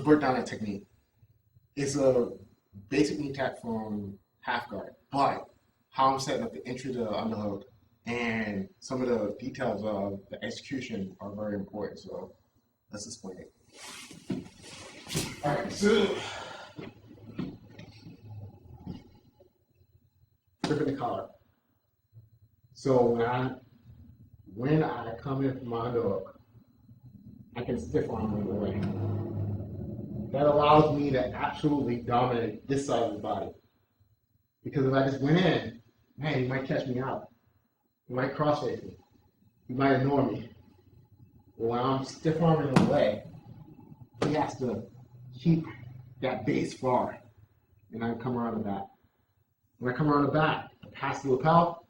let's break down that technique. It's a basic knee tap from half guard, but how I'm setting up the entry to the underhook and some of the details of the execution are very important. So let's explain it. All right, so gripping the collar. So when I come in from my underhook, I can stiff arm in the way. That allows me to absolutely dominate this side of the body. Because if I just went in, man, he might catch me out. He might cross-face me. He might ignore me. But when I'm stiff arming the way, he has to keep that base far. And I come around the back. When I come around the back, I pass the lapel,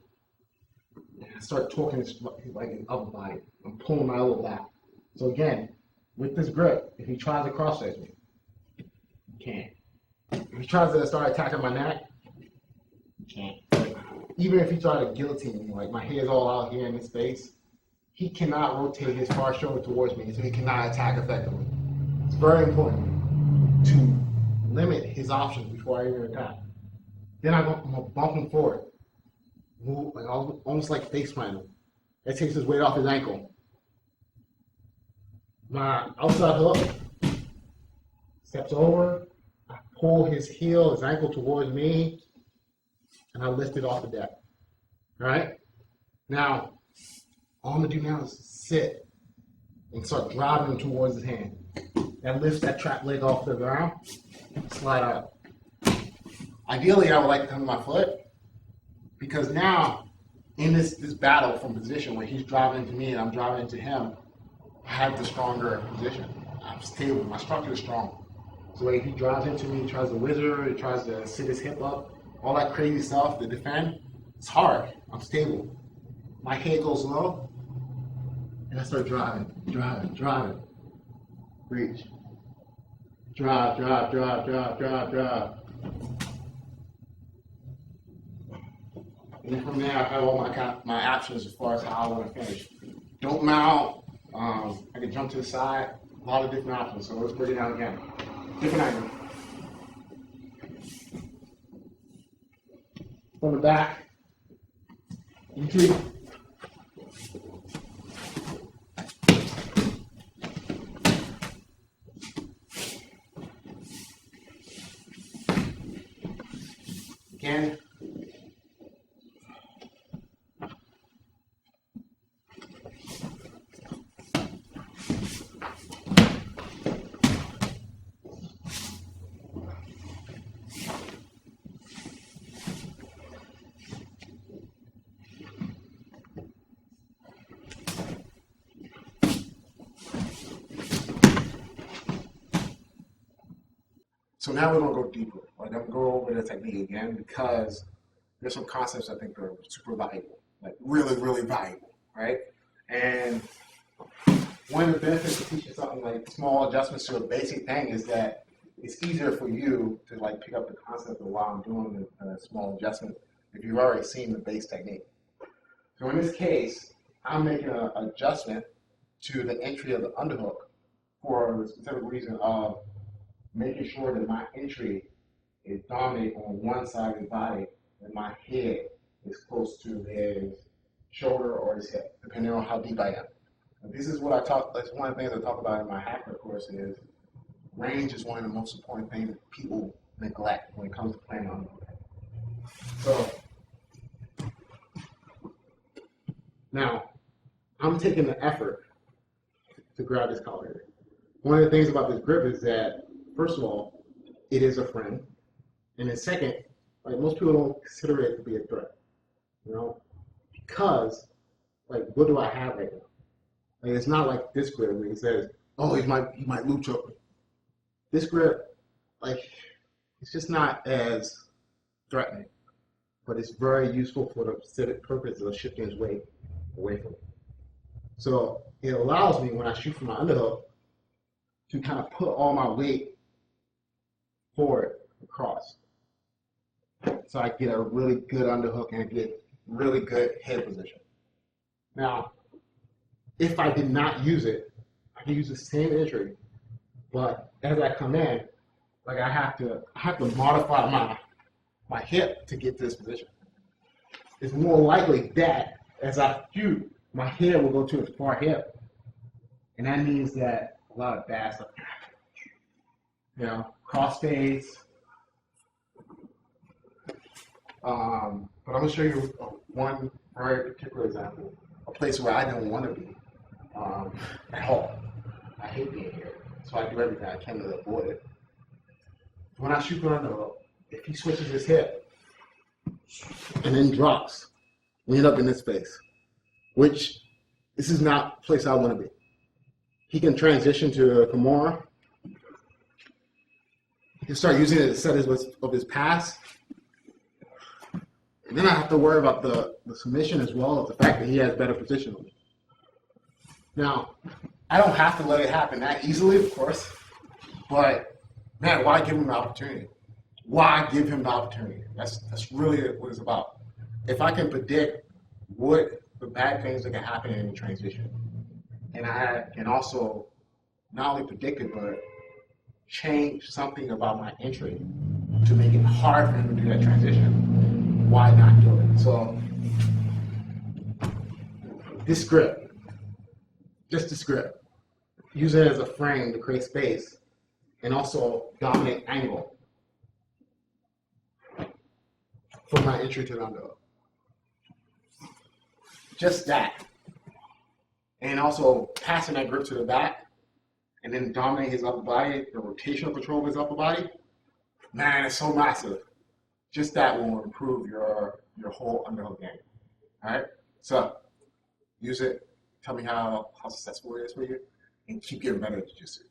and I start torquing his like an upper body. I'm pulling my elbow back. So again, with this grip, if he tries to cross-face me, he can't. If he tries to start attacking my neck, he can't. Even if he tries to guillotine me, like my head's all out here in his face, he cannot rotate his far shoulder towards me, so he cannot attack effectively. It's very important to limit his options before I even attack. Then I'm gonna bump him forward, move like almost like face plant him. That takes his weight off his ankle. My outside hook steps over, I pull his heel, his ankle towards me, and I lift it off the deck. All right? Now, all I'm gonna do now is sit and start driving him towards his hand. That lifts that trap leg off the ground, slide out. Ideally, I would like to come to my foot, because now, in this battle from position where he's driving into me and I'm driving into him, I have the stronger position. I'm stable. My structure is strong. So if he drives into me, he tries to wizard, he tries to sit his hip up, all that crazy stuff to defend, it's hard. I'm stable. My head goes low, and I start driving. Reach. Drive. And then from there, I have all my options as far as how I want to finish. Don't mount. I can jump to the side. A lot of different options. So let's break it down again. Different angle. From the back. Entry. Again. So now we're going to go deeper. Like I'm going to go over the technique again because there's some concepts I think are super valuable, like really, really valuable, right? And one of the benefits of teaching something like small adjustments to a basic thing is that it's easier for you to like pick up the concept of why I'm doing a small adjustment if you've already seen the base technique. So in this case, I'm making an adjustment to the entry of the underhook for the specific reason of making sure that my entry is dominant on one side of the body and my head is close to his shoulder or his hip, depending on how deep I am. And this is what that's one of the things I talk about in my hacker course is range is one of the most important things that people neglect when it comes to playing on. So now I'm taking the effort to grab this collar. One of the things about this grip is that, first of all, it is a friend. And then second, like most people don't consider it to be a threat, you know, because like what do I have right now? Like it's not like this grip where he says, oh, he might loop choke me. This grip, like, it's just not as threatening, but it's very useful for the specific purpose of shifting his weight away from me. So it allows me when I shoot from my underhook to kind of put all my weight forward across. So I get a really good underhook and get really good head position. Now, if I did not use it, I can use the same entry But as I come in, like I have to modify my hip to get to this position. It's more likely that as I shoot, my head will go to its far hip, and that means that a lot of bad stuff, cross fades. But I'm gonna show you one very particular example, a place where I don't want to be at all. I hate being here, so I do everything I can to avoid it. When I shoot on the, if he switches his hip and then drops, we end up in this space, which this is not a place I want to be. He can transition to Kimura. He can start using it as set of his pass. And then I have to worry about the submission as well as the fact that he has better position on me. Now, I don't have to let it happen that easily, of course, but man, why give him the opportunity? Why give him the opportunity? That's really what it's about. If I can predict what the bad things that can happen in the transition, and I can also not only predict it, but change something about my entry to make it hard for him to do that transition, why not do it? So this grip, just this grip, use it as a frame to create space and also dominate angle for my entry to the underhook. Just that. And also passing that grip to the back and then dominate his upper body, the rotational control of his upper body, man, it's so massive. Just that will improve your whole underhook game. All right? So use it. Tell me how successful it is for you, and keep getting better at jiu-jitsu.